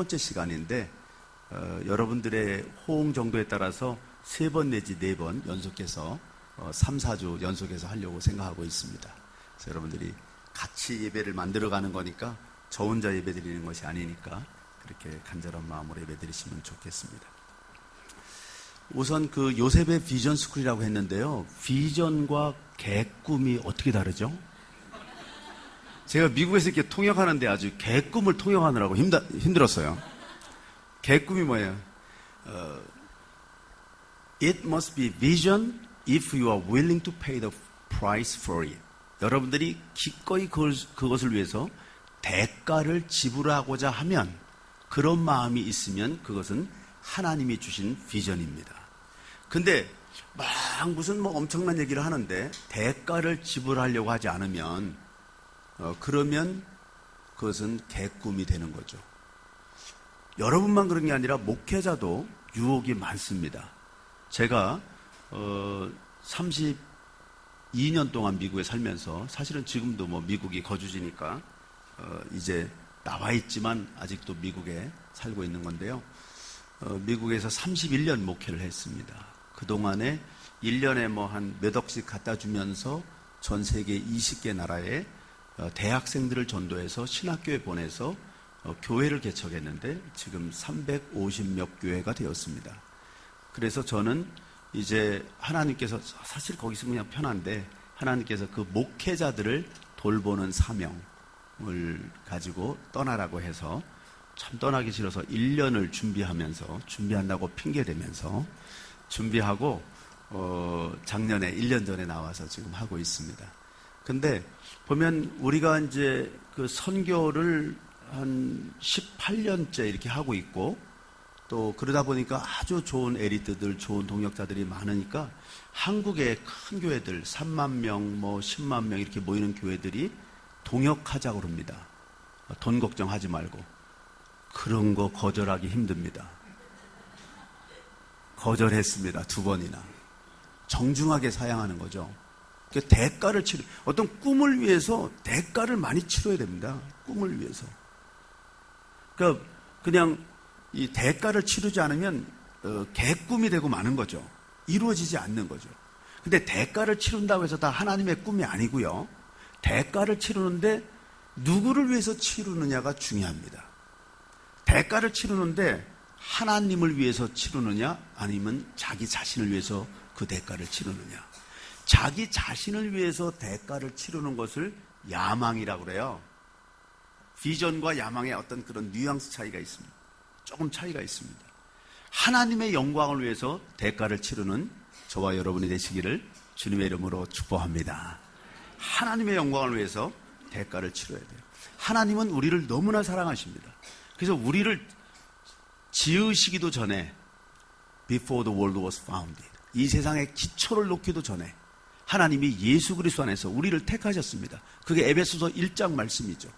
번째 시간인데 여러분들의 호응 정도에 따라서 3번 내지 4번 연속해서 3, 4주 연속해서 하려고 생각하고 있습니다. 그래서 여러분들이 같이 예배를 만들어가는 거니까 저 혼자 예배 드리는 것이 아니니까 그렇게 간절한 마음으로 예배 드리시면 좋겠습니다. 우선 그 요셉의 비전 스쿨이라고 했는데요. 비전과 개꿈이 어떻게 다르죠? 제가 미국에서 이렇게 통역하는데 아주 개꿈을 통역하느라고 힘들었어요. 개꿈이 뭐예요? It must be vision if you are willing to pay the price for it. 여러분들이 기꺼이 그것을 위해서 대가를 지불하고자 하면, 그런 마음이 있으면 그것은 하나님이 주신 비전입니다. 근데 막 무슨 엄청난 얘기를 하는데 대가를 지불하려고 하지 않으면 그러면 그것은 개꿈이 되는 거죠. 여러분만 그런 게 아니라 목회자도 유혹이 많습니다. 제가 32년 동안 미국에 살면서, 사실은 지금도 미국이 거주지니까 이제 나와 있지만 아직도 미국에 살고 있는 건데요. 미국에서 31년 목회를 했습니다. 그동안에 1년에 한 몇 억씩 갖다 주면서 전 세계 20개 나라에 대학생들을 전도해서 신학교에 보내서 교회를 개척했는데 지금 350몇 교회가 되었습니다. 그래서 저는 이제 하나님께서, 사실 거기서 그냥 편한데, 하나님께서 그 목회자들을 돌보는 사명을 가지고 떠나라고 해서, 참 떠나기 싫어서 1년을 준비한다고 핑계대면서 준비하고 작년에 1년 전에 나와서 지금 하고 있습니다. 근데 보면 우리가 이제 그 선교를 한 18년째 이렇게 하고 있고, 또 그러다 보니까 아주 좋은 엘리트들, 좋은 동역자들이 많으니까 한국의 큰 교회들 3만 명, 10만 명 이렇게 모이는 교회들이 동역하자고 그럽니다. 돈 걱정하지 말고. 그런 거 거절하기 힘듭니다. 거절했습니다. 2번이나. 정중하게 사양하는 거죠. 대가를 어떤 꿈을 위해서 대가를 많이 치러야 됩니다. 꿈을 위해서. 그러니까 그냥 이 대가를 치르지 않으면 개꿈이 되고 마는 거죠. 이루어지지 않는 거죠. 근데 대가를 치른다고 해서 다 하나님의 꿈이 아니고요. 대가를 치르는데 누구를 위해서 치르느냐가 중요합니다. 대가를 치르는데 하나님을 위해서 치르느냐, 아니면 자기 자신을 위해서 그 대가를 치르느냐. 자기 자신을 위해서 대가를 치르는 것을 야망이라고 그래요. 비전과 야망의 어떤 그런 뉘앙스 차이가 있습니다. 조금 차이가 있습니다. 하나님의 영광을 위해서 대가를 치르는 저와 여러분이 되시기를 주님의 이름으로 축복합니다. 하나님의 영광을 위해서 대가를 치러야 돼요. 하나님은 우리를 너무나 사랑하십니다. 그래서 우리를 지으시기도 전에, before the world was founded, 이 세상의 기초를 놓기도 전에 하나님이 예수 그리스도 안에서 우리를 택하셨습니다. 그게 에베소서 1장 말씀이죠.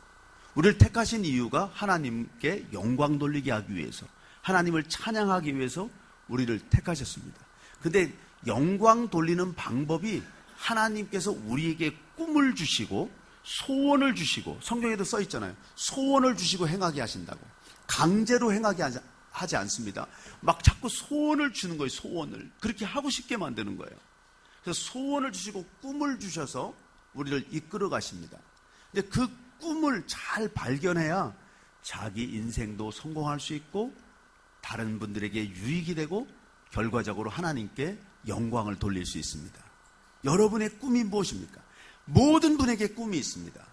우리를 택하신 이유가 하나님께 영광 돌리게 하기 위해서, 하나님을 찬양하기 위해서 우리를 택하셨습니다. 근데 영광 돌리는 방법이, 하나님께서 우리에게 꿈을 주시고 소원을 주시고, 성경에도 써 있잖아요. 소원을 주시고 행하게 하신다고. 강제로 행하게 하지 않습니다. 막 자꾸 소원을 주는 거예요. 소원을. 그렇게 하고 싶게 만드는 거예요. 그래서 소원을 주시고 꿈을 주셔서 우리를 이끌어 가십니다. 근데 그 꿈을 잘 발견해야 자기 인생도 성공할 수 있고 다른 분들에게 유익이 되고 결과적으로 하나님께 영광을 돌릴 수 있습니다. 여러분의 꿈이 무엇입니까? 모든 분에게 꿈이 있습니다.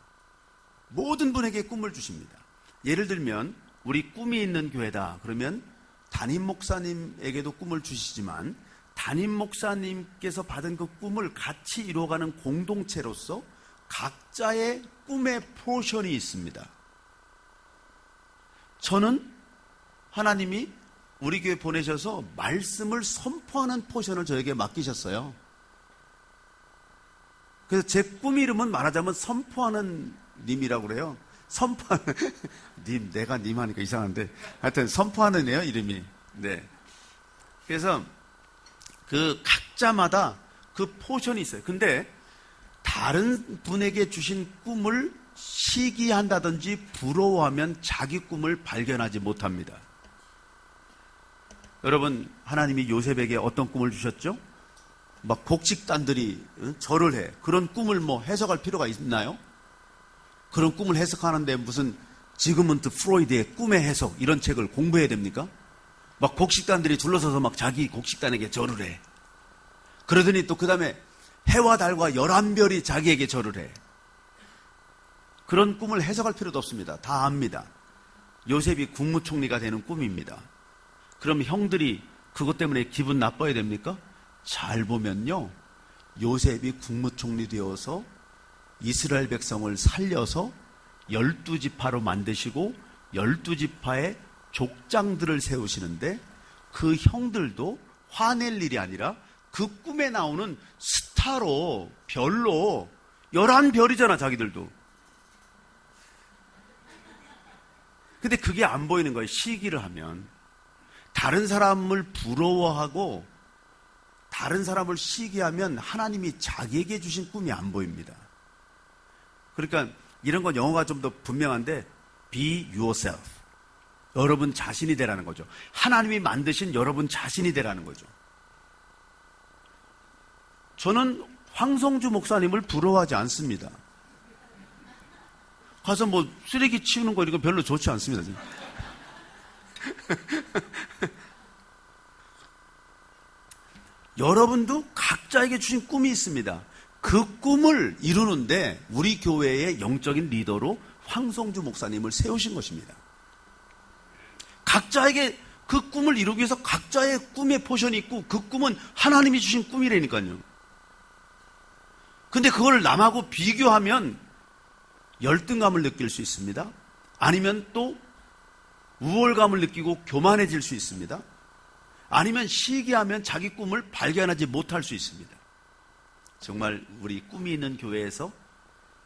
모든 분에게 꿈을 주십니다. 예를 들면 우리 꿈이 있는 교회다 그러면 담임 목사님에게도 꿈을 주시지만, 담임 목사님께서 받은 그 꿈을 같이 이루어가는 공동체로서 각자의 꿈의 포션이 있습니다. 저는 하나님이 우리 교회 보내셔서 말씀을 선포하는 포션을 저에게 맡기셨어요. 그래서 제 꿈 이름은 말하자면 선포하는 님이라고 그래요. 선포하는 님, 내가 님 하니까 이상한데 하여튼 선포하는 애요, 이름이. 네. 그래서 그 각자마다 그 포션이 있어요. 근데 다른 분에게 주신 꿈을 시기한다든지 부러워하면 자기 꿈을 발견하지 못합니다. 여러분, 하나님이 요셉에게 어떤 꿈을 주셨죠? 막 곡식단들이 절을 해. 그런 꿈을 뭐 해석할 필요가 있나요? 그런 꿈을 해석하는데 무슨 지그문트 프로이드의 꿈의 해석 이런 책을 공부해야 됩니까? 막 곡식단들이 둘러서서 막 자기 곡식단에게 절을 해. 그러더니 또 그 다음에 해와 달과 11별이 자기에게 절을 해. 그런 꿈을 해석할 필요도 없습니다. 다 압니다. 요셉이 국무총리가 되는 꿈입니다. 그럼 형들이 그것 때문에 기분 나빠야 됩니까? 잘 보면요, 요셉이 국무총리 되어서 이스라엘 백성을 살려서 12지파로 만드시고 12지파의 족장들을 세우시는데 그 형들도 화낼 일이 아니라 그 꿈에 나오는 스타로, 별로 11별이잖아 자기들도. 근데 그게 안 보이는 거예요. 시기를 하면. 다른 사람을 부러워하고 다른 사람을 시기하면 하나님이 자기에게 주신 꿈이 안 보입니다. 그러니까 이런 건 영어가 좀 더 분명한데 be yourself. 여러분 자신이 되라는 거죠. 하나님이 만드신 여러분 자신이 되라는 거죠. 저는 황성주 목사님을 부러워하지 않습니다. 가서 뭐 쓰레기 치우는 거 이런 거 별로 좋지 않습니다. 여러분도 각자에게 주신 꿈이 있습니다. 그 꿈을 이루는데 우리 교회의 영적인 리더로 황성주 목사님을 세우신 것입니다. 각자에게 그 꿈을 이루기 위해서 각자의 꿈의 포션이 있고 그 꿈은 하나님이 주신 꿈이라니까요. 근데 그걸 남하고 비교하면 열등감을 느낄 수 있습니다. 아니면 또 우월감을 느끼고 교만해질 수 있습니다. 아니면 시기하면 자기 꿈을 발견하지 못할 수 있습니다. 정말 우리 꿈이 있는 교회에서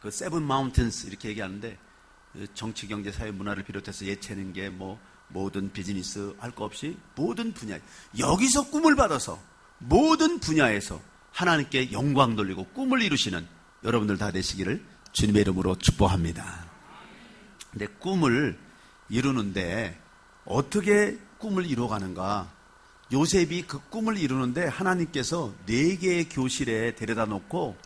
그 세븐 마운틴스 이렇게 얘기하는데 정치, 경제, 사회, 문화를 비롯해서 예체능계, 뭐 모든 비즈니스 할 거 없이 모든 분야 여기서 꿈을 받아서 모든 분야에서 하나님께 영광 돌리고 꿈을 이루시는 여러분들 다 되시기를 주님의 이름으로 축복합니다. 근데 꿈을 이루는데 어떻게 꿈을 이루어가는가? 요셉이 그 꿈을 이루는데 하나님께서 4개의 교실에 데려다 놓고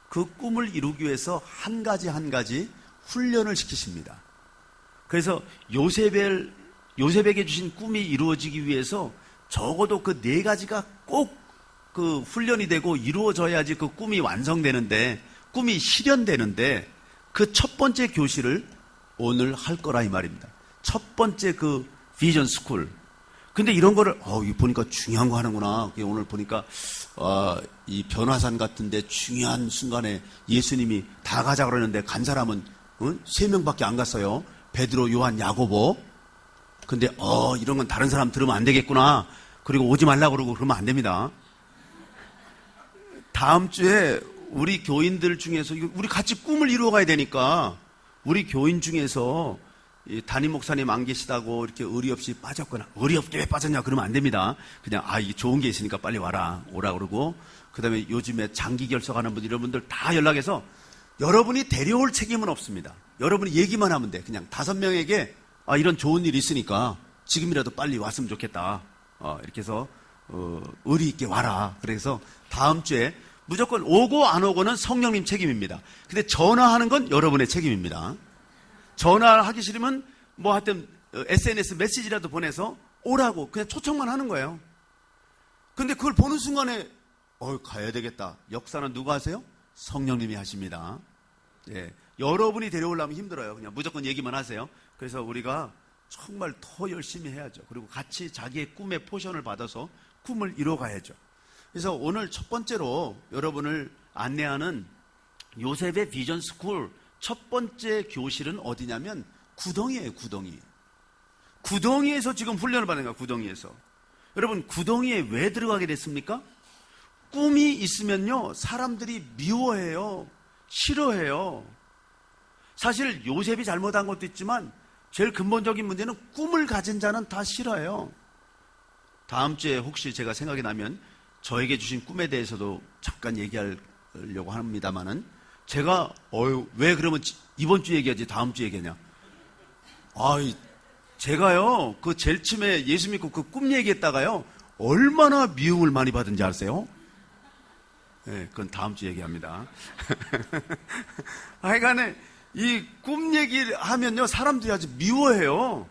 그 꿈을 이루기 위해서 한 가지 한 가지 훈련을 시키십니다. 그래서 요셉에게 주신 꿈이 이루어지기 위해서 적어도 그 4가지가 꼭 그 훈련이 되고 이루어져야지 그 꿈이 완성되는데, 꿈이 실현되는데 그 첫 번째 교실을 오늘 할 거라 이 말입니다. 첫 번째 그 비전 스쿨. 근데 이런 거를 이거 보니까 중요한 거 하는구나. 오늘 보니까 이 변화산 같은데 중요한 순간에 예수님이 다 가자 그러는데 간 사람은 3명밖에 안 갔어요. 베드로, 요한, 야고보. 근데 이런 건 다른 사람 들으면 안 되겠구나. 그리고 오지 말라고 그러고 그러면 안 됩니다. 다음 주에 우리 교인들 중에서 우리 같이 꿈을 이루어 가야 되니까 우리 교인 중에서 담임 목사님 안 계시다고 이렇게 의리 없이 빠졌거나 의리 없게 왜 빠졌냐 그러면 안 됩니다. 그냥 이게 좋은 게 있으니까 빨리 오라 그러고, 그다음에 요즘에 장기 결석하는 분들 이런 분들 다 연락해서 여러분이 데려올 책임은 없습니다. 여러분이 얘기만 하면 돼. 그냥 5명에게 이런 좋은 일이 있으니까 지금이라도 빨리 왔으면 좋겠다. 이렇게 해서 의리 있게 와라. 그래서 다음 주에 무조건 오고 안 오고는 성령님 책임입니다. 근데 전화하는 건 여러분의 책임입니다. 전화하기 싫으면 뭐 하여튼 SNS 메시지라도 보내서 오라고 그냥 초청만 하는 거예요. 근데 그걸 보는 순간에 가야 되겠다. 역사는 누가 하세요? 성령님이 하십니다. 예, 여러분이 데려오려면 힘들어요. 그냥 무조건 얘기만 하세요. 그래서 우리가 정말 더 열심히 해야죠. 그리고 같이 자기의 꿈의 포션을 받아서 꿈을 이뤄가야죠. 그래서 오늘 첫 번째로 여러분을 안내하는 요셉의 비전 스쿨 첫 번째 교실은 어디냐면 구덩이에요. 구덩이에서 지금 훈련을 받는 거야. 구덩이에서. 여러분, 구덩이에 왜 들어가게 됐습니까? 꿈이 있으면요 사람들이 미워해요. 싫어해요. 사실 요셉이 잘못한 것도 있지만 제일 근본적인 문제는 꿈을 가진 자는 다 싫어해요. 다음 주에 혹시 제가 생각이 나면 저에게 주신 꿈에 대해서도 잠깐 얘기하려고 합니다만은, 제가 왜 그러면 이번 주 얘기하지 다음 주 얘기하냐? 제가요 그 제일 처음에 예수 믿고 그 꿈 얘기했다가요 얼마나 미움을 많이 받은지 아세요? 네, 그건 다음 주 얘기합니다. 하여간에 이 꿈 얘기를 하면요 사람들이 아주 미워해요.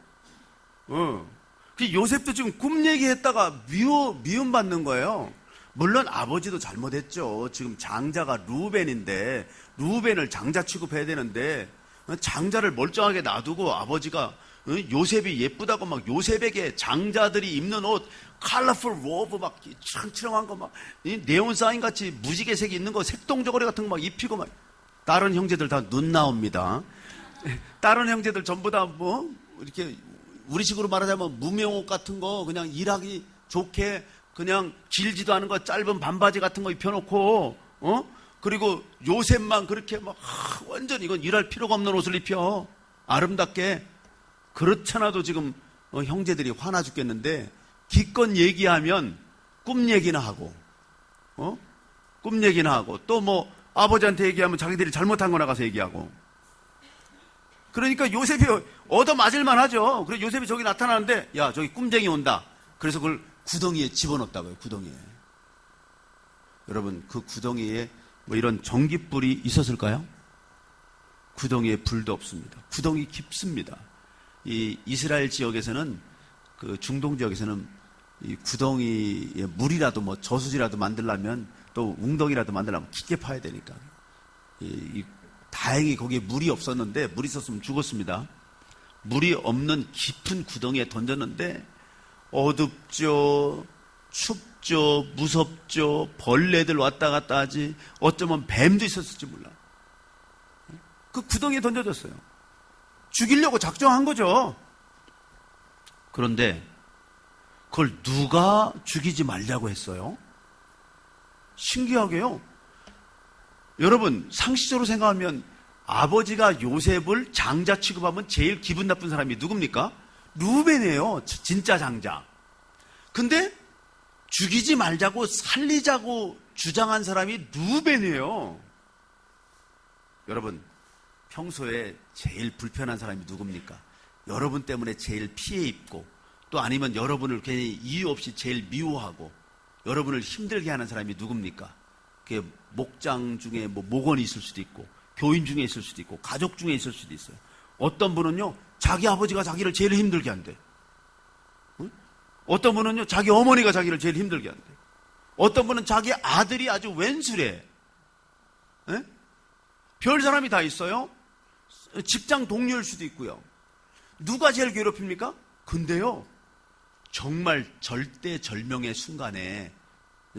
요셉도 지금 꿈 얘기했다가 미움 받는 거예요. 물론 아버지도 잘못했죠. 지금 장자가 루벤인데 루벤을 장자 취급해야 되는데 장자를 멀쩡하게 놔두고 아버지가 요셉이 예쁘다고 막 요셉에게 장자들이 입는 옷 컬러풀 로브 막 칠렁칠렁한 거 막 네온 사인 같이 무지개색이 있는 거 색동저고리 같은 거 막 입히고 막 다른 형제들 다 눈 나옵니다. 다른 형제들 전부 다 뭐 이렇게 우리식으로 말하자면 무명옷 같은 거 그냥 일하기 좋게 그냥 길지도 않은 거 짧은 반바지 같은 거 입혀놓고 그리고 요셉만 그렇게 막 완전 이건 일할 필요가 없는 옷을 입혀 아름답게 그렇잖아도 지금 형제들이 화나 죽겠는데 기껏 얘기하면 꿈 얘기나 하고 꿈 얘기나 하고 또 뭐 아버지한테 얘기하면 자기들이 잘못한 거 나가서 얘기하고 그러니까 요셉이 얻어맞을만 하죠. 그래서 요셉이 저기 나타나는데 야 저기 꿈쟁이 온다. 그래서 그걸 구덩이에 집어넣었다고요. 구덩이에. 여러분 그 구덩이에 뭐 이런 전깃불이 있었을까요? 구덩이에 불도 없습니다. 구덩이 깊습니다. 이 이스라엘 지역에서는 그 중동 지역에서는 이 구덩이에 물이라도 뭐 저수지라도 만들려면 또 웅덩이라도 만들려면 깊게 파야 되니까 다행히 거기에 물이 없었는데 물이 있었으면 죽었습니다. 물이 없는 깊은 구덩이에 던졌는데 어둡죠, 춥죠, 무섭죠, 벌레들 왔다 갔다 하지 어쩌면 뱀도 있었을지 몰라. 그 구덩이에 던져졌어요. 죽이려고 작정한 거죠. 그런데 그걸 누가 죽이지 말자고 했어요? 신기하게요. 여러분 상식적으로 생각하면 아버지가 요셉을 장자 취급하면 제일 기분 나쁜 사람이 누굽니까? 루벤이에요. 진짜 장자. 근데 죽이지 말자고 살리자고 주장한 사람이 루벤이에요. 여러분 평소에 제일 불편한 사람이 누굽니까? 여러분 때문에 제일 피해 입고 또 아니면 여러분을 괜히 이유 없이 제일 미워하고 여러분을 힘들게 하는 사람이 누굽니까? 그게 목장 중에 뭐 목원이 있을 수도 있고 교인 중에 있을 수도 있고 가족 중에 있을 수도 있어요. 어떤 분은요 자기 아버지가 자기를 제일 힘들게 한대. 응? 어떤 분은요 자기 어머니가 자기를 제일 힘들게 한대. 어떤 분은 자기 아들이 아주 왼수래. 에? 별 사람이 다 있어요. 직장 동료일 수도 있고요. 누가 제일 괴롭힙니까? 근데요 정말 절대절명의 순간에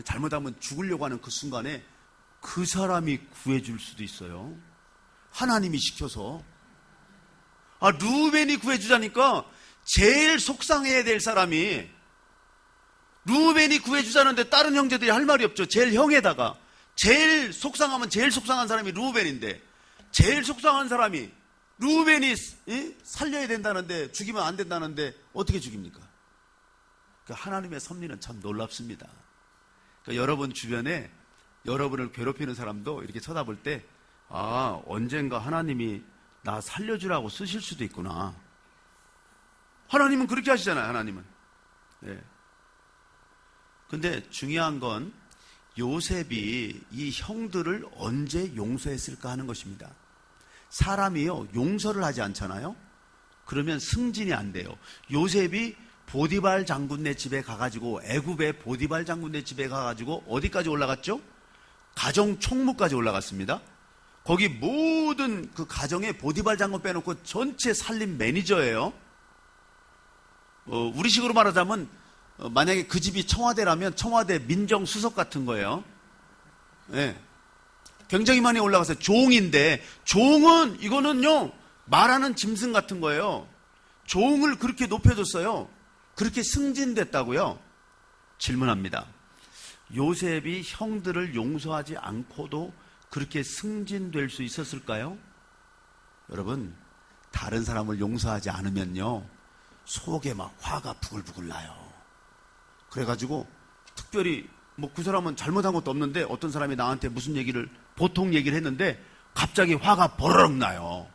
잘못하면 죽으려고 하는 그 순간에 그 사람이 구해줄 수도 있어요. 하나님이 시켜서. 루벤이 구해주자니까 제일 속상해야 될 사람이 루벤이 구해주자는데 다른 형제들이 할 말이 없죠. 제일 형에다가 제일 속상하면 제일 속상한 사람이 루벤인데 제일 속상한 사람이 루벤이 살려야 된다는데 죽이면 안 된다는데 어떻게 죽입니까? 하나님의 섭리는 참 놀랍습니다. 그러니까 여러분 주변에 여러분을 괴롭히는 사람도 이렇게 쳐다볼 때 언젠가 하나님이 나 살려주라고 쓰실 수도 있구나. 하나님은 그렇게 하시잖아요. 하나님은. 네. 근데 중요한 건 요셉이 이 형들을 언제 용서했을까 하는 것입니다. 사람이요 용서를 하지 않잖아요. 그러면 승진이 안 돼요. 요셉이 보디발 장군네 집에 가가지고 애굽의 보디발 장군네 집에 가가지고 어디까지 올라갔죠? 가정 총무까지 올라갔습니다. 거기 모든 그 가정에 보디발 장군 빼놓고 전체 살림 매니저예요. 우리식으로 말하자면 만약에 그 집이 청와대라면 청와대 민정수석 같은 거예요. 네. 굉장히 많이 올라갔어요. 종인데 종은 이거는요 말하는 짐승 같은 거예요. 종을 그렇게 높여줬어요. 그렇게 승진됐다고요? 질문합니다. 요셉이 형들을 용서하지 않고도 그렇게 승진될 수 있었을까요? 여러분 다른 사람을 용서하지 않으면요 속에 막 화가 부글부글 나요. 그래가지고 특별히 뭐 그 사람은 잘못한 것도 없는데 어떤 사람이 나한테 무슨 얘기를 보통 얘기를 했는데 갑자기 화가 버럭 나요.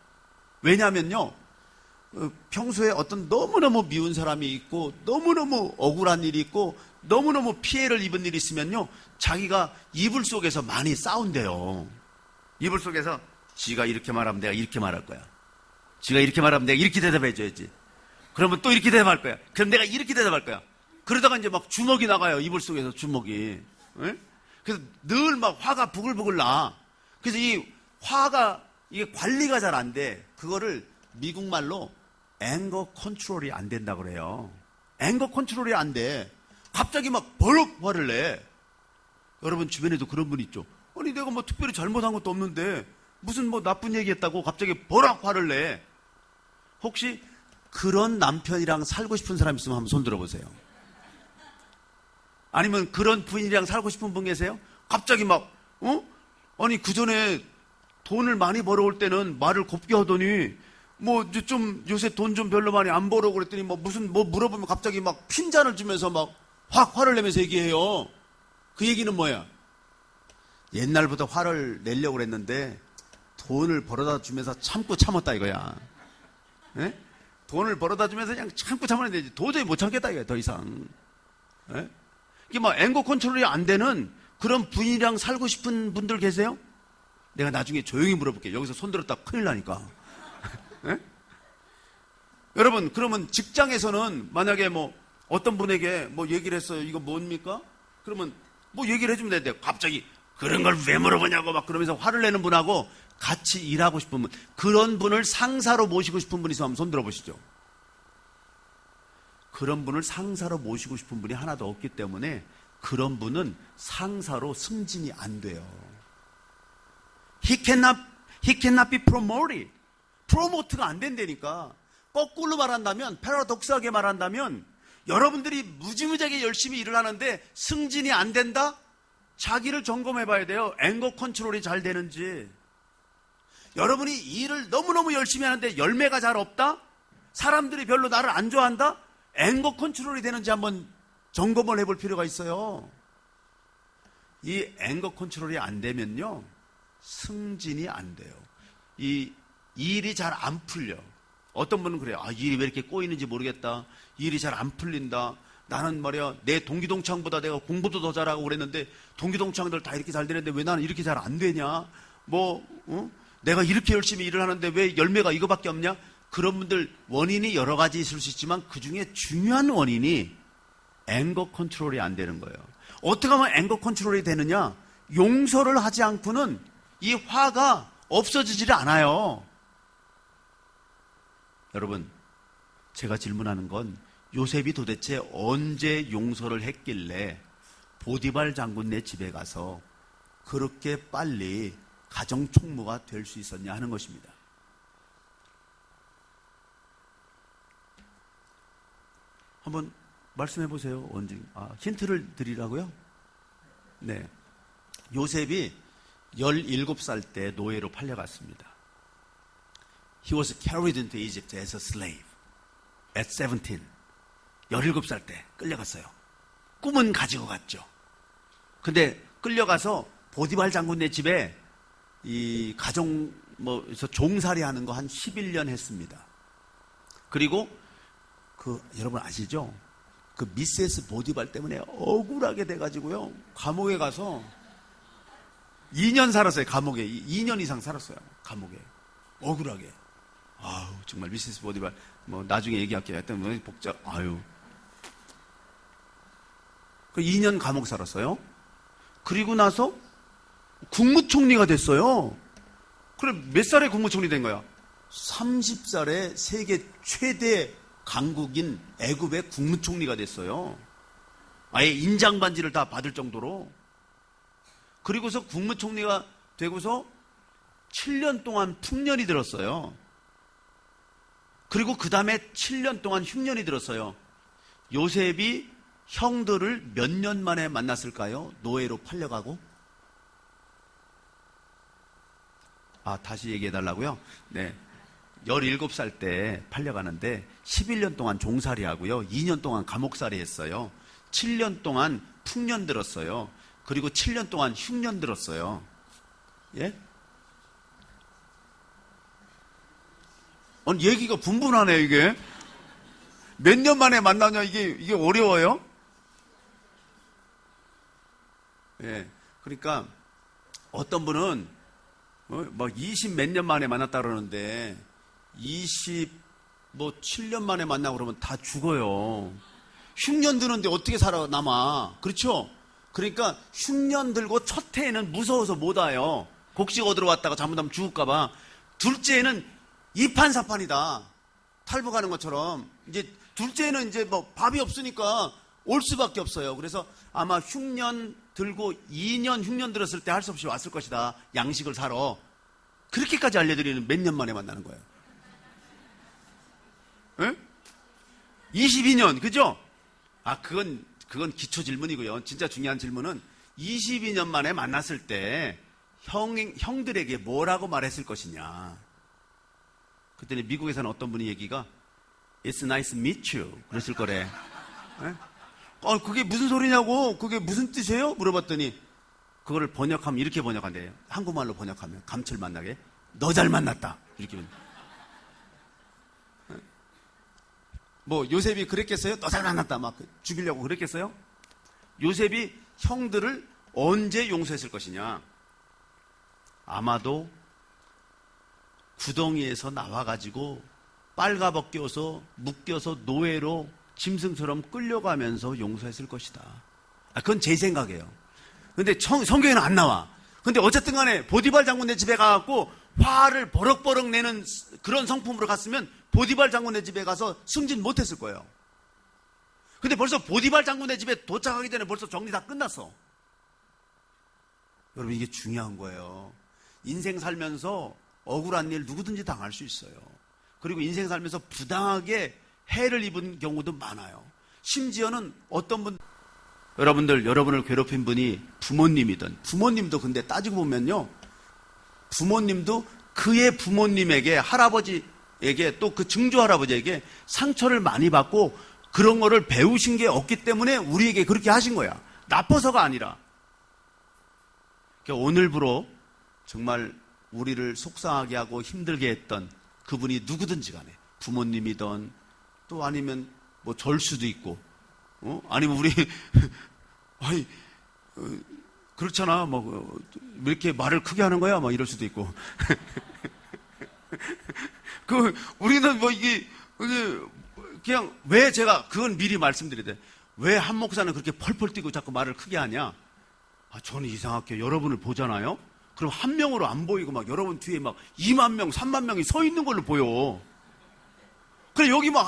왜냐하면요, 평소에 어떤 너무너무 미운 사람이 있고 너무너무 억울한 일이 있고 너무너무 피해를 입은 일이 있으면요, 자기가 이불 속에서 많이 싸운대요. 이불 속에서 지가 이렇게 말하면 내가 이렇게 말할 거야. 지가 이렇게 말하면 내가 이렇게 대답해 줘야지. 그러면 또 이렇게 대답할 거야. 그럼 내가 이렇게 대답할 거야. 그러다가 이제 막 주먹이 나가요. 이불 속에서 주먹이. 예? 그래서 늘 막 화가 부글부글 나. 그래서 이 화가 이게 관리가 잘 안 돼. 그거를 미국 말로 앵거 컨트롤이 안 된다고 그래요. 앵거 컨트롤이 안 돼. 갑자기 막 버럭 화를 내. 여러분 주변에도 그런 분 있죠. 아니 내가 뭐 특별히 잘못한 것도 없는데 무슨 뭐 나쁜 얘기했다고 갑자기 버럭 화를 내. 혹시 그런 남편이랑 살고 싶은 사람 있으면 한번 손 들어보세요. 아니면 그런 부인이랑 살고 싶은 분 계세요? 갑자기 막 아니 그 전에 돈을 많이 벌어올 때는 말을 곱게 하더니 뭐 좀 요새 돈 좀 별로 많이 안 벌어 그랬더니 뭐 무슨 뭐 물어보면 갑자기 막 핀잔을 주면서 막 확 화를 내면서 얘기해요. 그 얘기는 뭐야? 옛날부터 화를 내려고 그랬는데 돈을 벌어다 주면서 참았다 이거야. 예? 돈을 벌어다 주면서 그냥 참았는데 도저히 못 참겠다 이거야, 더 이상. 예? 이게 막 앵거 컨트롤이 안 되는 그런 부인이랑 살고 싶은 분들 계세요? 내가 나중에 조용히 물어볼게요. 여기서 손 들었다 큰일 나니까. 예? 여러분, 그러면 직장에서는 만약에 뭐 어떤 분에게 뭐 얘기를 했어요. 이거 뭡니까? 그러면 뭐 얘기를 해주면 되는데 갑자기 그런 걸 왜 물어보냐고 막 그러면서 화를 내는 분하고 같이 일하고 싶은 분, 그런 분을 상사로 모시고 싶은 분이 있으면 한번 손 들어보시죠. 그런 분을 상사로 모시고 싶은 분이 하나도 없기 때문에 그런 분은 상사로 승진이 안 돼요. He cannot be promoted. 프로모트가 안 된다니까. 거꾸로 말한다면, 패러독스하게 말한다면, 여러분들이 무지무지하게 열심히 일을 하는데 승진이 안 된다? 자기를 점검해 봐야 돼요. 앵거 컨트롤이 잘 되는지. 여러분이 일을 너무너무 열심히 하는데 열매가 잘 없다? 사람들이 별로 나를 안 좋아한다? 앵거 컨트롤이 되는지 한번 점검을 해볼 필요가 있어요. 이 앵거 컨트롤이 안 되면요, 승진이 안 돼요. 이 일이 잘 안 풀려. 어떤 분은 그래요. 아, 일이 왜 이렇게 꼬이는지 모르겠다. 일이 잘 안 풀린다. 나는 말이야, 내 동기동창보다 내가 공부도 더 잘하고 그랬는데 동기동창들 다 이렇게 잘 되는데 왜 나는 이렇게 잘 안 되냐? 내가 이렇게 열심히 일을 하는데 왜 열매가 이거밖에 없냐? 그런 분들 원인이 여러 가지 있을 수 있지만 그 중에 중요한 원인이 앵거 컨트롤이 안 되는 거예요. 어떻게 하면 앵거 컨트롤이 되느냐? 용서를 하지 않고는 이 화가 없어지질 않아요. 여러분, 제가 질문하는 건 요셉이 도대체 언제 용서를 했길래 보디발 장군네 집에 가서 그렇게 빨리 가정 총무가 될 수 있었냐 하는 것입니다. 한번 말씀해 보세요. 언제? 힌트를 드리라고요? 네. 요셉이 17살 때 노예로 팔려갔습니다. He was carried into Egypt as a slave at 17. 17살 때 끌려갔어요. 꿈은 가지고 갔죠. 근데 끌려가서 보디발 장군네 집에 이 가정에서 종살이 하는 거 한 11년 했습니다. 그리고 여러분 아시죠? 그 미세스 보디발 때문에 억울하게 돼가지고요, 감옥에 가서 2년 살았어요. 감옥에 2년 이상 살았어요. 감옥에 억울하게. 정말 미세스 보디발 나중에 얘기할게요. 하여튼 복잡. 그 2년 감옥 살았어요. 그리고 나서 국무총리가 됐어요. 그럼 몇 살에 국무총리 된 거야? 30살에 세계 최대 강국인 애굽의 국무총리가 됐어요. 아예 인장반지를 다 받을 정도로. 그리고서 국무총리가 되고서 7년 동안 풍년이 들었어요. 그리고 그 다음에 7년 동안 흉년이 들었어요. 요셉이 형들을 몇 년 만에 만났을까요? 노예로 팔려가고? 다시 얘기해 달라고요? 네. 17살 때 팔려가는데 11년 동안 종살이 하고요. 2년 동안 감옥살이 했어요. 7년 동안 풍년 들었어요. 그리고 7년 동안 흉년 들었어요. 예? 아니, 얘기가 분분하네, 이게. 몇 년 만에 만나냐, 이게 어려워요? 예. 그러니까, 어떤 분은, 막 20 몇 년 만에 만났다 그러는데, 7년 만에 만나고 그러면 다 죽어요. 흉년 드는데 어떻게 살아남아? 그렇죠? 그러니까 흉년 들고 첫 해에는 무서워서 못 와요. 곡식 얻으러 왔다가 잘못하면 죽을까봐. 둘째는 이판사판이다. 탈북하는 것처럼. 이제 둘째는 이제 뭐 밥이 없으니까 올 수밖에 없어요. 그래서 아마 흉년 들고 2년 흉년 들었을 때 할 수 없이 왔을 것이다. 양식을 사러. 그렇게까지 알려드리는 몇 년 만에 만나는 거예요. 예? 22년, 그죠? 아, 그건 기초 질문이고요. 진짜 중요한 질문은 22년 만에 만났을 때 형들에게 뭐라고 말했을 것이냐. 그때 미국에서는 어떤 분이 얘기가 It's nice to meet you 그랬을 거래. 예? 그게 무슨 소리냐고, 그게 무슨 뜻이에요? 물어봤더니 그거를 번역하면 이렇게 번역한대요. 한국말로 번역하면 감칠맛나게 너 잘 만났다 이렇게. 뭐 요셉이 그랬겠어요? 너 잘 만났다 막 죽이려고 그랬겠어요? 요셉이 형들을 언제 용서했을 것이냐? 아마도 구덩이에서 나와가지고 빨가벗겨서 묶여서 노예로 짐승처럼 끌려가면서 용서했을 것이다. 그건 제 생각이에요. 근데 성경에는 안 나와. 근데 어쨌든 간에 보디발 장군의 집에 가갖고 화를 버럭버럭 내는 그런 성품으로 갔으면 보디발 장군의 집에 가서 승진 못했을 거예요. 근데 벌써 보디발 장군의 집에 도착하기 전에 벌써 정리 다 끝났어. 여러분, 이게 중요한 거예요. 인생 살면서 억울한 일 누구든지 당할 수 있어요. 그리고 인생 살면서 부당하게 해를 입은 경우도 많아요. 심지어는 어떤 분, 여러분을 괴롭힌 분이 부모님이든, 부모님도 근데 따지고 보면요, 부모님도 그의 부모님에게, 할아버지에게, 또 그 증조 할아버지에게 상처를 많이 받고 그런 거를 배우신 게 없기 때문에 우리에게 그렇게 하신 거야. 나빠서가 아니라. 그러니까 오늘부로 정말 우리를 속상하게 하고 힘들게 했던 그분이 누구든지 간에, 부모님이든 또 아니면 뭐 절 수도 있고, 아니면 우리 아니 그렇잖아, 뭐 왜 이렇게 말을 크게 하는 거야, 막 이럴 수도 있고. 우리는 뭐 이게 그냥 왜 제가 그건 미리 말씀드려야 돼. 왜 한 목사는 그렇게 펄펄 뛰고 자꾸 말을 크게 하냐? 저는 이상하게 여러분을 보잖아요. 그럼 한 명으로 안 보이고 막 여러분 뒤에 막 2만 명, 3만 명이 서 있는 걸로 보여. 그래 여기 막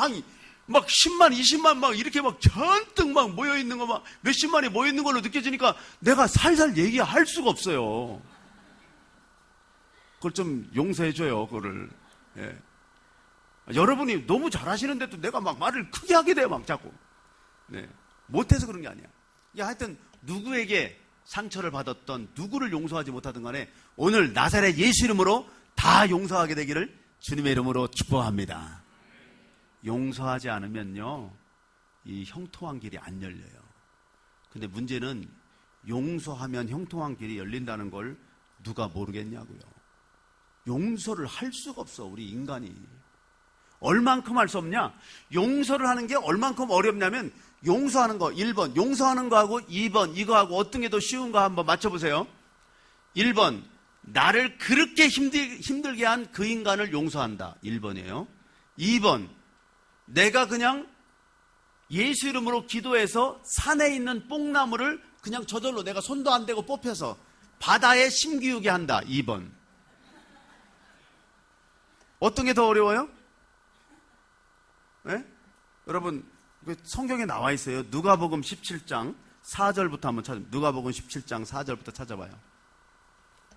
10만, 20만 막 이렇게 막 잔뜩 막 모여 있는 거 막 몇십만이 모여 있는 걸로 느껴지니까 내가 살살 얘기할 수가 없어요. 그걸 좀 용서해줘요, 그거를. 예. 여러분이 너무 잘하시는데도 내가 막 말을 크게 하게 돼요, 막 자꾸. 네. 못해서 그런 게 아니야. 하여튼 누구에게 상처를 받았던, 누구를 용서하지 못하든 간에 오늘 나사렛 예수 이름으로 다 용서하게 되기를 주님의 이름으로 축복합니다. 용서하지 않으면요, 이 형통한 길이 안 열려요. 근데 문제는 용서하면 형통한 길이 열린다는 걸 누가 모르겠냐고요. 용서를 할 수가 없어, 우리 인간이. 얼만큼 할 수 없냐? 용서를 하는 게 얼만큼 어렵냐면, 용서하는 거 1번, 용서하는 거하고 2번, 이거하고 어떤 게 더 쉬운가 한번 맞춰보세요. 1번, 나를 그렇게 힘들게 한 그 인간을 용서한다. 1번이에요. 2번, 내가 그냥 예수 이름으로 기도해서 산에 있는 뽕나무를 그냥 저절로 내가 손도 안 대고 뽑혀서 바다에 심기우게 한다. 2번. 어떤 게 더 어려워요? 네? 여러분, 성경에 나와 있어요. 누가복음 17장 4절부터 한번 찾아봐요. 누가복음 17장 4절부터 찾아봐요.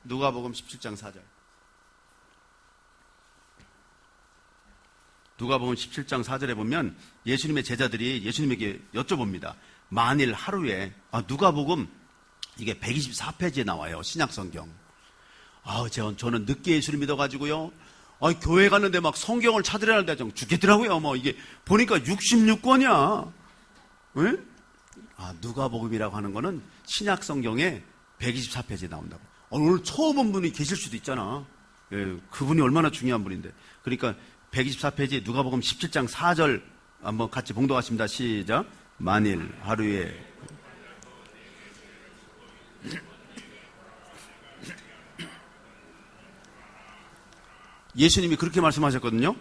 누가복음 17장 4절. 누가복음 17장 4절에 보면 예수님의 제자들이 예수님에게 여쭤봅니다. 만일 하루에, 누가복음 이게 124페이지에 나와요. 신약성경. 저는 늦게 예수를 믿어가지고요. 교회 갔는데 막 성경을 찾으려 하는데 좀 죽겠더라고요. 뭐 이게 보니까 66권이야. 왜? 누가복음이라고 하는 거는 신약성경에 124페이지에 나온다고. 오늘 처음 온 분이 계실 수도 있잖아. 예, 그분이 얼마나 중요한 분인데. 그러니까 124페이지 누가복음 17장 4절 한번 같이 봉독하십니다. 시작. 만일 하루에 예수님이 그렇게 말씀하셨거든요.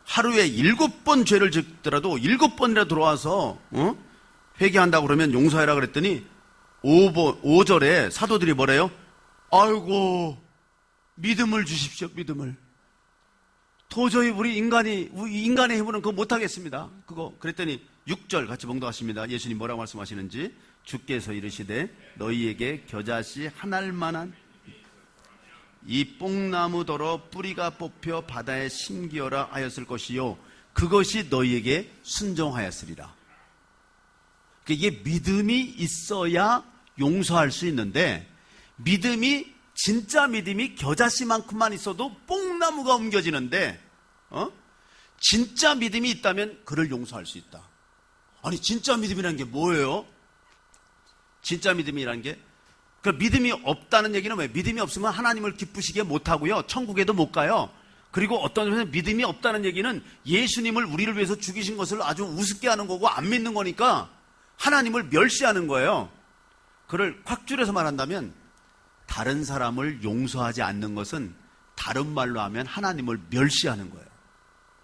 하루에 7번 죄를 짓더라도 7번이라 들어와서 회개한다고 그러면 용서해라 그랬더니 5절에 사도들이 뭐래요? 아이고 믿음을 주십시오. 믿음을. 도저히 우리 인간의 힘으로는 그거 못하겠습니다. 그랬더니 6절 같이 봉독하십니다. 예수님 뭐라고 말씀하시는지. 주께서 이르시되 너희에게 겨자씨 한 알만한 이 뽕나무더러 뿌리가 뽑혀 바다에 심기어라 하였을 것이요 그것이 너희에게 순종하였으리라. 이게 믿음이 있어야 용서할 수 있는데, 진짜 믿음이 겨자씨만큼만 있어도 뽕나무가 옮겨지는데, 진짜 믿음이 있다면 그를 용서할 수 있다. 아니 진짜 믿음이라는 게 뭐예요? 진짜 믿음이라는 게, 그 믿음이 없다는 얘기는 왜? 믿음이 없으면 하나님을 기쁘시게 못하고요, 천국에도 못 가요. 그리고 어떤 점에서 믿음이 없다는 얘기는 예수님을 우리를 위해서 죽이신 것을 아주 우습게 하는 거고 안 믿는 거니까 하나님을 멸시하는 거예요. 그를 확 줄여서 말한다면 다른 사람을 용서하지 않는 것은 다른 말로 하면 하나님을 멸시하는 거예요.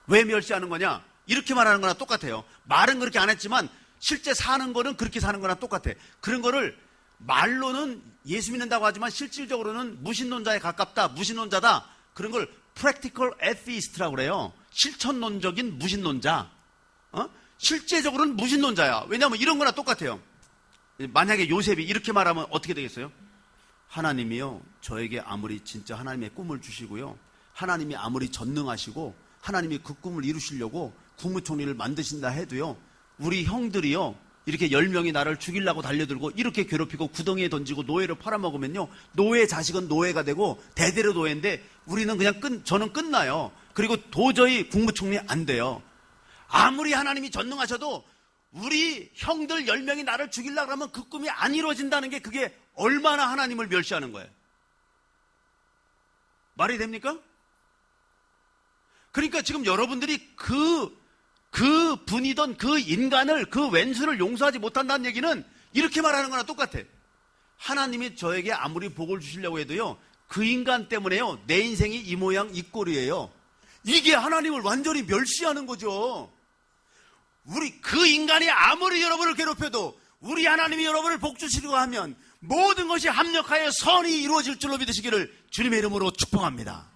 왜 멸시하는 거냐? 이렇게 말하는 거나 똑같아요. 말은 그렇게 안 했지만 실제 사는 거는 그렇게 사는 거나 똑같아. 그런 거를 말로는 예수 믿는다고 하지만 실질적으로는 무신론자에 가깝다, 무신론자다. 그런 걸 practical atheist라고 그래요. 실천론적인 무신론자. 실제적으로는 무신론자야. 왜냐하면 이런 거나 똑같아요. 만약에 요셉이 이렇게 말하면 어떻게 되겠어요? 하나님이요, 저에게 아무리 진짜 하나님의 꿈을 주시고요, 하나님이 아무리 전능하시고 하나님이 그 꿈을 이루시려고 국무총리를 만드신다 해도요, 우리 형들이요 이렇게 10명이 나를 죽이려고 달려들고 이렇게 괴롭히고 구덩이에 던지고 노예를 팔아먹으면요, 노예 자식은 노예가 되고 대대로 노예인데 우리는 그냥 저는 끝나요. 그리고 도저히 국무총리 안 돼요. 아무리 하나님이 전능하셔도 우리 형들 10명이 나를 죽이려고 하면 그 꿈이 안 이루어진다는 게, 그게 얼마나 하나님을 멸시하는 거예요. 말이 됩니까? 그러니까 지금 여러분들이 그 분이던 그 인간을, 그 왼수를 용서하지 못한다는 얘기는 이렇게 말하는 거나 똑같아. 하나님이 저에게 아무리 복을 주시려고 해도요, 그 인간 때문에요, 내 인생이 이 모양 이 꼴이에요. 이게 하나님을 완전히 멸시하는 거죠. 그 인간이 아무리 여러분을 괴롭혀도 우리 하나님이 여러분을 복 주시려고 하면 모든 것이 합력하여 선이 이루어질 줄로 믿으시기를 주님의 이름으로 축복합니다.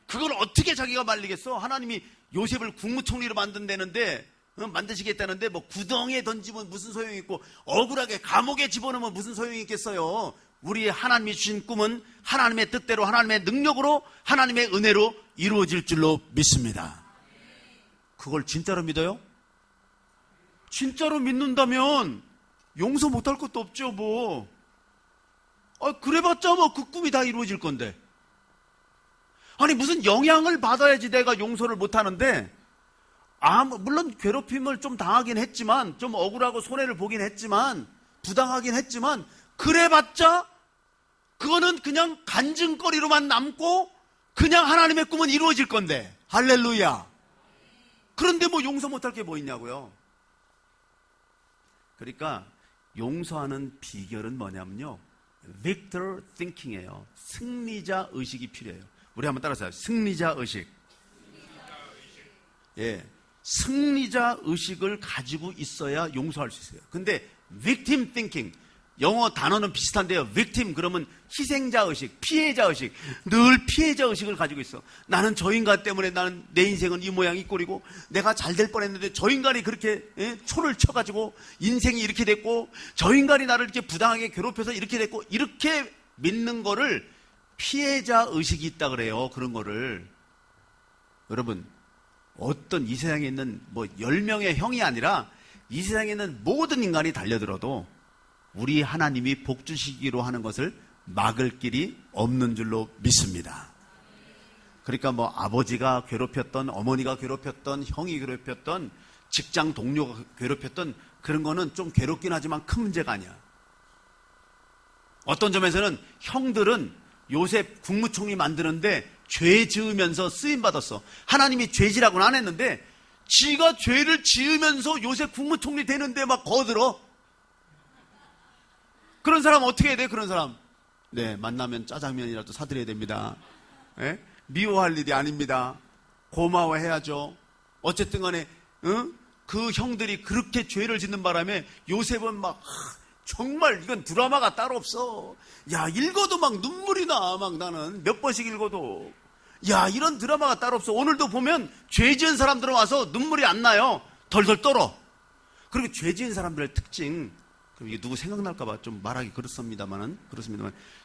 그걸 어떻게 자기가 말리겠어? 하나님이 요셉을 국무총리로 만드시겠다는데 뭐 구덩이에 던지면 무슨 소용이 있고 억울하게 감옥에 집어넣으면 무슨 소용이 있겠어요? 우리 하나님이 주신 꿈은 하나님의 뜻대로, 하나님의 능력으로, 하나님의 은혜로 이루어질 줄로 믿습니다. 그걸 진짜로 믿어요? 진짜로 믿는다면 용서 못할 것도 없죠. 그래봤자 그 꿈이 다 이루어질 건데. 아니 무슨 영향을 받아야지 내가 용서를 못하는데, 물론 괴롭힘을 좀 당하긴 했지만, 좀 억울하고 손해를 보긴 했지만, 부당하긴 했지만, 그래봤자 그거는 그냥 간증거리로만 남고 그냥 하나님의 꿈은 이루어질 건데. 할렐루야. 그런데 용서 못할 게 뭐 있냐고요. 그러니까 용서하는 비결은 뭐냐면요, victor thinking이에요. 승리자 의식이 필요해요. 우리 한번 따라서요. 승리자 의식. 예, 승리자 의식을 가지고 있어야 용서할 수 있어요. 근데 victim thinking, 영어 단어는 비슷한데요, victim 그러면 희생자 의식, 피해자 의식, 늘 피해자 의식을 가지고 있어. 나는 저 인간 때문에 내 인생은 이 모양 이 꼴이고, 내가 잘 될 뻔했는데 저 인간이 그렇게 초를 쳐가지고 인생이 이렇게 됐고, 저 인간이 나를 이렇게 부당하게 괴롭혀서 이렇게 됐고, 이렇게 믿는 거를 피해자 의식이 있다 그래요. 그런 거를. 여러분, 어떤 이 세상에 있는 10명의 형이 아니라 이 세상에 있는 모든 인간이 달려들어도 우리 하나님이 복 주시기로 하는 것을 막을 길이 없는 줄로 믿습니다. 그러니까 아버지가 괴롭혔던, 어머니가 괴롭혔던, 형이 괴롭혔던, 직장 동료가 괴롭혔던 그런 거는 좀 괴롭긴 하지만 큰 문제가 아니야. 어떤 점에서는 형들은 요셉 국무총리 만드는데 죄 지으면서 쓰임받았어. 하나님이 죄지라고는 안 했는데 지가 죄를 지으면서 요셉 국무총리 되는데 막 거들어. 그런 사람 어떻게 해야 돼? 그런 사람. 네, 만나면 짜장면이라도 사드려야 됩니다. 네? 미워할 일이 아닙니다. 고마워해야죠. 어쨌든 간에 그 형들이 그렇게 죄를 짓는 바람에 요셉은 막 정말 이건 드라마가 따로 없어. 야, 읽어도 막 눈물이 나. 막 나는 몇 번씩 읽어도. 야, 이런 드라마가 따로 없어. 오늘도 보면 죄 지은 사람들은 와서 눈물이 안 나요. 덜덜 떨어. 그리고 죄 지은 사람들의 특징, 그럼 이게 누구 생각날까봐 좀 말하기 그렇습니다만,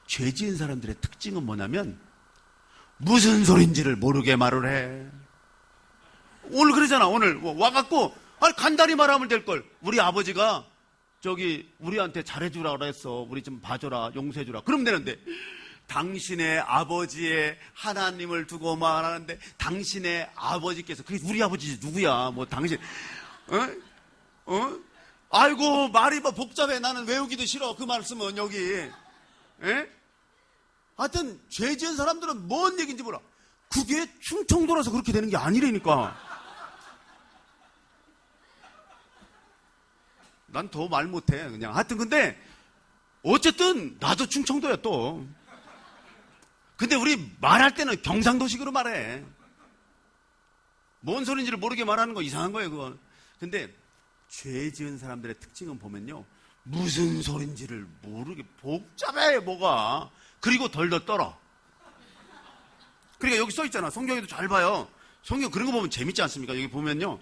죄 지은 사람들의 특징은 뭐냐면 무슨 소린지를 모르게 말을 해. 오늘 그러잖아. 오늘 와갖고 간단히 말하면 될걸. 우리 아버지가 우리한테 잘해주라 그랬어. 우리 좀 봐줘라, 용서해주라. 그러면 되는데 당신의 아버지의 하나님을 두고 말하는데 당신의 아버지께서, 그게 우리 아버지지 누구야? 뭐 당신 아이고 말이 뭐 복잡해. 나는 외우기도 싫어. 그 말씀은 여기. 하여튼 죄 지은 사람들은 뭔 얘기인지 몰라. 그게 충청도라서 그렇게 되는 게 아니라니까. 난 더 말 못해 그냥. 하여튼 근데 어쨌든 나도 충청도야 또. 근데 우리 말할 때는 경상도식으로 말해. 뭔 소린지를 모르게 말하는 거 이상한 거예요 그거. 근데 죄 지은 사람들의 특징은 보면요, 무슨 소린지를 모르게 복잡해 뭐가. 그리고 덜덜 떨어. 그러니까 여기 써있잖아. 성경에도 잘 봐요. 성경 그런 거 보면 재밌지 않습니까? 여기 보면요,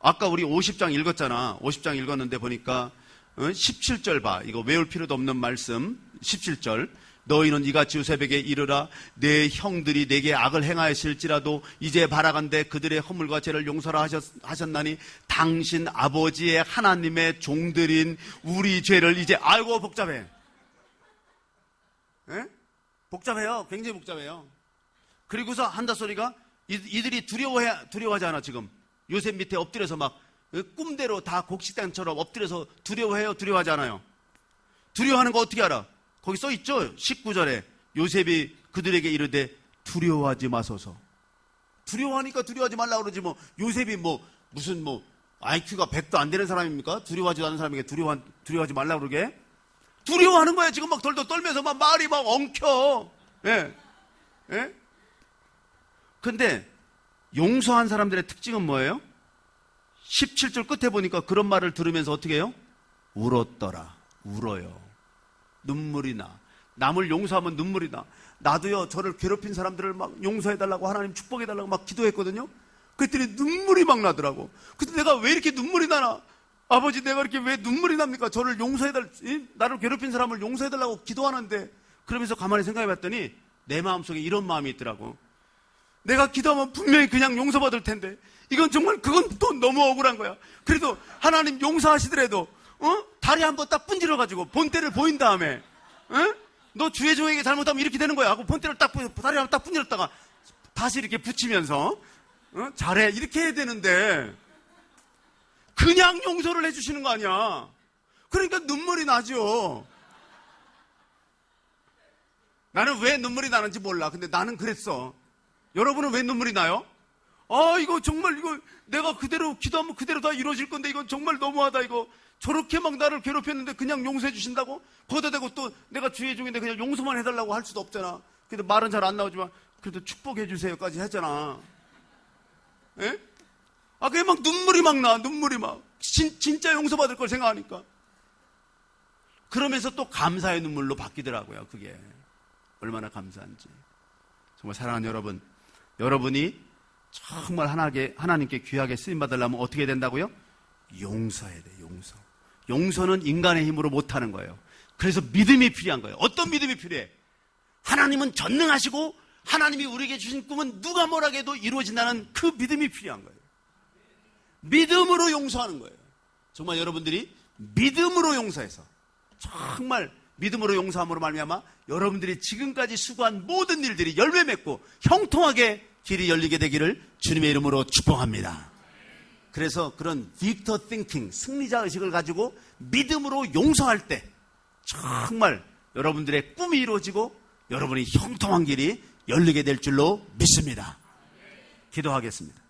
아까 우리 50장 읽었잖아. 50장 읽었는데 보니까 17절 봐. 이거 외울 필요도 없는 말씀. 17절. 너희는 이같이 요셉에게 이르라. 내 형들이 내게 악을 행하였을지라도 이제 바라간대 그들의 허물과 죄를 용서라 하셨나니 당신 아버지의 하나님의 종들인 우리 죄를 이제. 아이고 복잡해. 복잡해요. 굉장히 복잡해요. 그리고서 한다 소리가 이들이 두려워하지 않아. 지금 요셉 밑에 엎드려서 막 꿈대로 다 곡식당처럼 엎드려서 두려워하지 않아요. 두려워하는 거 어떻게 알아? 거기 써있죠. 19절에 요셉이 그들에게 이르되 두려워하지 마소서. 두려워하니까 두려워하지 말라고 그러지 뭐. 요셉이 무슨 IQ가 100도 안 되는 사람입니까? 두려워하지 않는 사람에게 두려워하지 말라고 그러게. 두려워하는 거야. 지금 막 덜덜 떨면서 막 말이 막 엉켜. 예. 근데 용서한 사람들의 특징은 뭐예요? 17절 끝에 보니까 그런 말을 들으면서 어떻게 해요? 울었더라. 울어요. 눈물이 나. 남을 용서하면 눈물이 나. 나도요, 저를 괴롭힌 사람들을 막 용서해달라고, 하나님 축복해달라고 막 기도했거든요. 그랬더니 눈물이 막 나더라고. 근데 내가 왜 이렇게 눈물이 나나? 아버지, 내가 이렇게 왜 눈물이 납니까? 저를 나를 괴롭힌 사람을 용서해달라고 기도하는데. 그러면서 가만히 생각해 봤더니 내 마음속에 이런 마음이 있더라고. 내가 기도하면 분명히 그냥 용서받을 텐데 그건 또 너무 억울한 거야. 그래도 하나님 용서하시더라도 다리 한번 딱 분질러가지고 본때를 보인 다음에 너 주의 종에게 잘못하면 이렇게 되는 거야 하고 본때를 다리 한번 딱 분질렀다가 다시 이렇게 붙이면서 잘해 이렇게 해야 되는데 그냥 용서를 해주시는 거 아니야. 그러니까 눈물이 나죠. 나는 왜 눈물이 나는지 몰라. 근데 나는 그랬어. 여러분은 왜 눈물이 나요? 이거 정말 내가 그대로 기도하면 그대로 다 이루어질 건데 이건 정말 너무하다. 이거 저렇게 막 나를 괴롭혔는데 그냥 용서해 주신다고? 거기다 대고 또 내가 주의 종인데 그냥 용서만 해달라고 할 수도 없잖아. 근데 말은 잘 안 나오지만 그래도 축복해 주세요까지 했잖아. 예? 그게 막 눈물이 막 나. 눈물이 막 진짜 용서받을 걸 생각하니까. 그러면서 또 감사의 눈물로 바뀌더라고요. 그게 얼마나 감사한지. 정말 사랑하는 여러분, 여러분이 정말 하나님께 귀하게 쓰임받으려면 어떻게 된다고요? 용서해야 돼요. 용서는 인간의 힘으로 못하는 거예요. 그래서 믿음이 필요한 거예요. 어떤 믿음이 필요해? 하나님은 전능하시고 하나님이 우리에게 주신 꿈은 누가 뭐라 해도 이루어진다는 그 믿음이 필요한 거예요. 믿음으로 용서하는 거예요. 정말 여러분들이 믿음으로 용서해서 정말 믿음으로 용서함으로 말미암아 여러분들이 지금까지 수고한 모든 일들이 열매 맺고 형통하게 길이 열리게 되기를 주님의 이름으로 축복합니다. 그래서 그런 빅터 띵킹, 승리자 의식을 가지고 믿음으로 용서할 때 정말 여러분들의 꿈이 이루어지고 여러분이 형통한 길이 열리게 될 줄로 믿습니다. 기도하겠습니다.